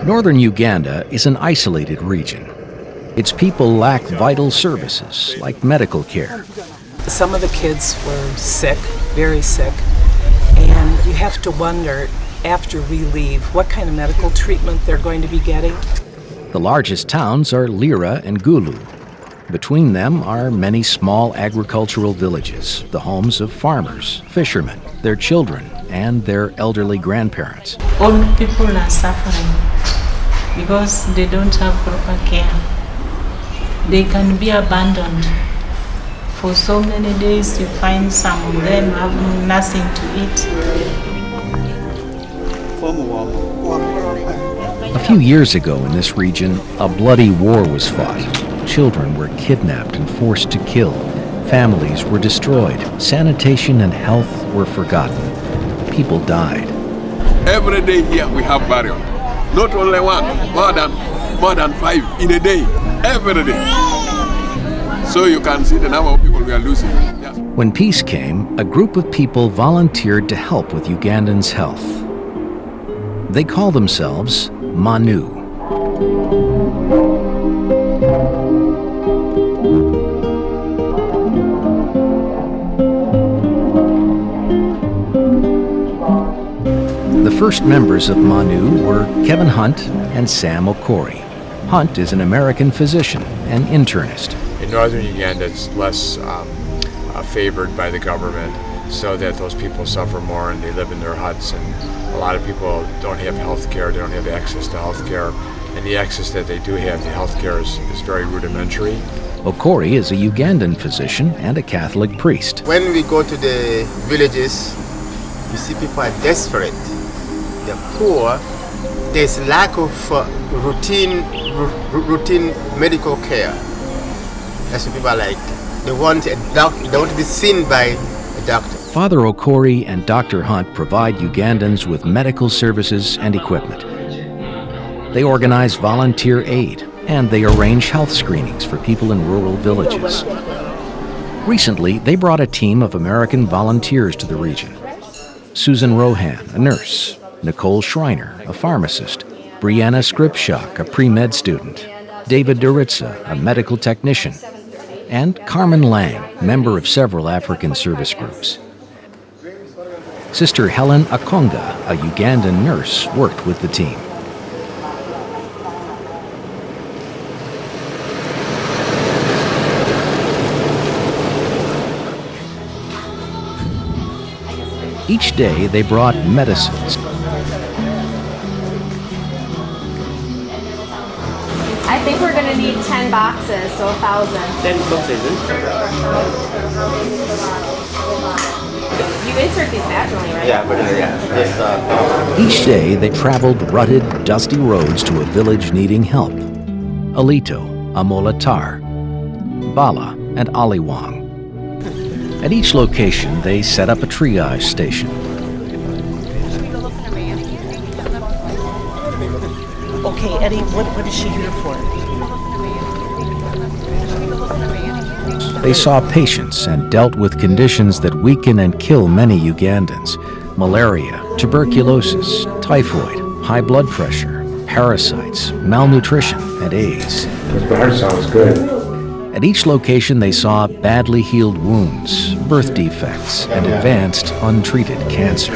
Northern Uganda is an isolated region. Its people lack vital services like medical care. Some of the kids were sick, very sick, and you have to wonder after we leave what kind of medical treatment they're going to be getting. The largest towns are Lira and Gulu. Between them are many small agricultural villages, the homes of farmers, fishermen, their children, and their elderly grandparents. Old people are suffering because they don't have proper care. They can be abandoned. For so many days you find some of them having nothing to eat. A few years ago in this region, a bloody war was fought. Children were kidnapped and forced to kill. Families were destroyed. Sanitation and health were forgotten. People died. Every day here we have burial. Not only one, more than 5 in a day. Every day. So you can see the number of people we are losing. Yes. When peace came, a group of people volunteered to help with Ugandans' health. They call themselves MANU. The first members of MANU were Kevin Hunt and Sam Okori. Hunt is an American physician and internist. In Northern Uganda, it's less favored by the government, so that those people suffer more and they live in their huts, and a lot of people don't have health care, they don't have access to health care, and the access that they do have to health care is very rudimentary. Okori is a Ugandan physician and a Catholic priest. When we go to the villages, you see people are desperate, they're poor, there's lack of routine medical care. That's what people are like. They want a doctor, they want to be seen by a doctor. Father Okori and Dr. Hunt provide Ugandans with medical services and equipment. They organize volunteer aid, and they arrange health screenings for people in rural villages. Recently, they brought a team of American volunteers to the region. Susan Rohan, a nurse, Nicole Schreiner, a pharmacist, Brianna Skripschak, a pre-med student, David Duritza, a medical technician, and Carmen Lang, member of several African service groups. Sister Helen Akonga, a Ugandan nurse, worked with the team. Each day they brought medicines. I think we're going to need 10 boxes, so 1,000. 10 boxes, You insert these vaginally, right? Yeah, but yeah. Each day they traveled rutted, dusty roads to a village needing help. Alito, Amolatar, Bala, and Aliwang. At each location, they set up a triage station. Okay, Eddie, what is she here for? They saw patients and dealt with conditions that weaken and kill many Ugandans: malaria, tuberculosis, typhoid, high blood pressure, parasites, malnutrition, and AIDS. The heart sounds good. At each location, they saw badly healed wounds, birth defects, and advanced, untreated cancer.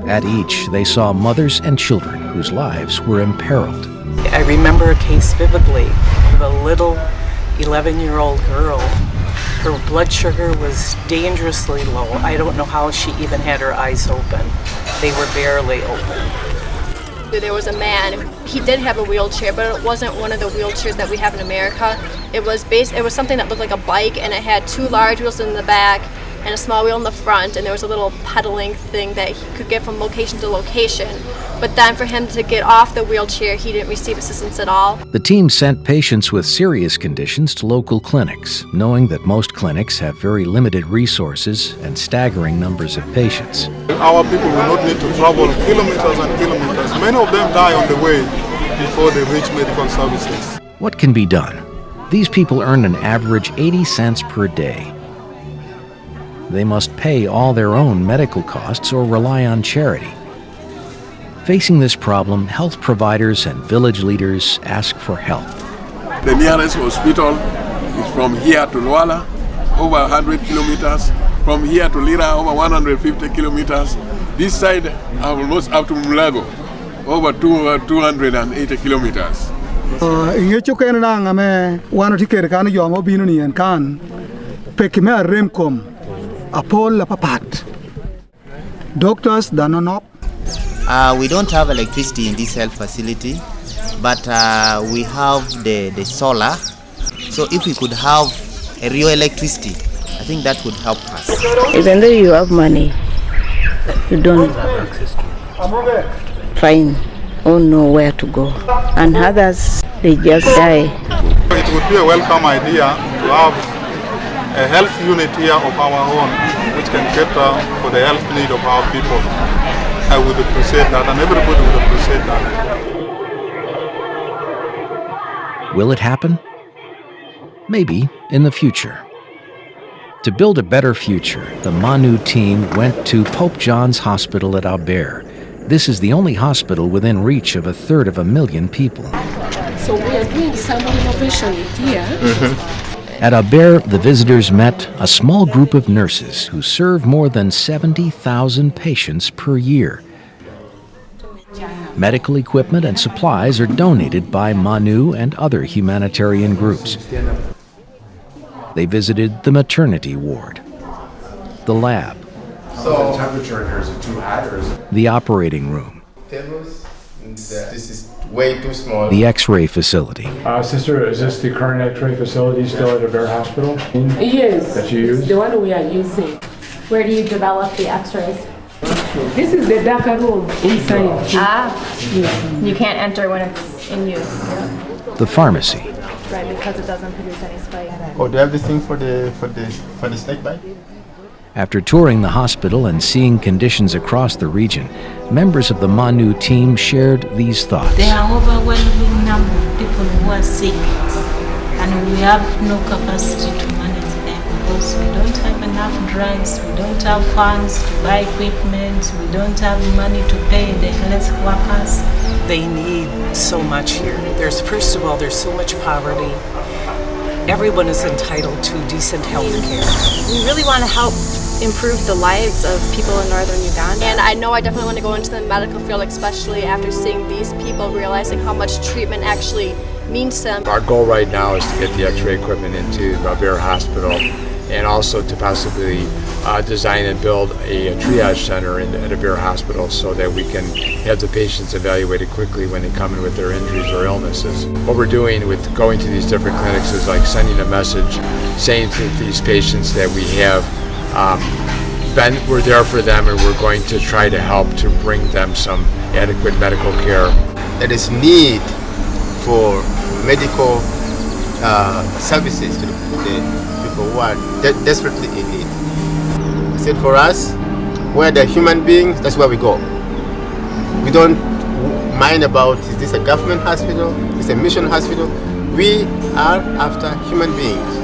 At each, they saw mothers and children whose lives were imperiled. I remember a case vividly of a little 11-year-old girl. Her blood sugar was dangerously low. I don't know how she even had her eyes open. They were barely open. There was a man, he did have a wheelchair, but it wasn't one of the wheelchairs that we have in America. It was something that looked like a bike, and it had 2 large wheels in the back and a small wheel in the front, and there was a little pedaling thing that he could get from location to location. But then for him to get off the wheelchair, he didn't receive assistance at all. The team sent patients with serious conditions to local clinics, knowing that most clinics have very limited resources and staggering numbers of patients. Our people will not need to travel kilometers and kilometers. Many of them die on the way before they reach medical services. What can be done? These people earn an average 80 cents per day. They must pay all their own medical costs or rely on charity. Facing this problem, health providers and village leaders ask for help. The nearest hospital is from here to Luala, over 100 kilometers. From here to Lira, over 150 kilometers. This side, almost up to Mulago, over 280 kilometers. Ingecho kena ngame wano tikere kan yo mo binu ni kan pekime remkom apol la papat. Doctors danonok. We don't have electricity in this health facility, but we have the solar. So if we could have a real electricity, I think that would help us. Even though you have money, you don't find or know where to go. And others, they just die. It would be a welcome idea to have a health unit here of our own, which can cater for the health need of our people. I would appreciate that, and everybody would appreciate that. Will it happen? Maybe in the future. To build a better future, the MANU team went to Pope John's Hospital at Albert. This is the only hospital within reach of 1/3 people. So we are doing some innovation here. At Albert, the visitors met a small group of nurses who serve more than 70,000 patients per year. Medical equipment and supplies are donated by MANU and other humanitarian groups. They visited the maternity ward, the lab, so the temperature in here, is it too hot or is it? The operating room, This is way too small. the X-ray facility. Sister, is this the current X-ray facility still at Albert Hospital? Yes, that you use? the one we are using. Where do you develop the x-rays? This is the darker room inside. You can't enter when it's in use. The pharmacy. Right, because it doesn't produce any spike. Oh, do you have this thing for the snake bite? After touring the hospital and seeing conditions across the region, members of the MANU team shared these thoughts. There are overwhelming number of people who are sick, and we have no capacity to manage them because we don't have enough drugs, we don't have funds to buy equipment, we don't have money to pay the health workers. They need so much here. First of all, there's so much poverty. Everyone is entitled to decent health care. We really want to help improve the lives of people in Northern Uganda. And I know I definitely want to go into the medical field, especially after seeing these people, realizing how much treatment actually means to them. Our goal right now is to get the X-ray equipment into Albert Hospital and also to possibly design and build a triage center at Albert Hospital so that we can have the patients evaluated quickly when they come in with their injuries or illnesses. What we're doing with going to these different clinics is like sending a message saying to these patients that we have we're there for them and we're going to try to help to bring them some adequate medical care. There is need for medical services to the people who are desperately in need. I said for us, where the human beings, that's where we go. We don't mind about, is this a government hospital, is this a mission hospital? We are after human beings.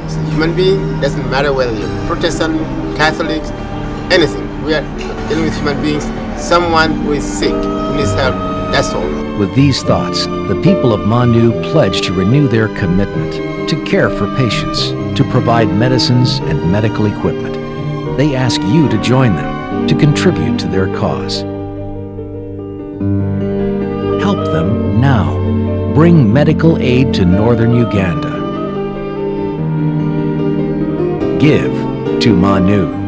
It's a human being, doesn't matter whether you're Protestant, Catholics, anything. We are dealing with human beings, someone who is sick, who needs help, that's all. With these thoughts, the people of MANU pledge to renew their commitment to care for patients, to provide medicines and medical equipment. They ask you to join them, to contribute to their cause. Help them now. Bring medical aid to Northern Uganda. Give to MANU.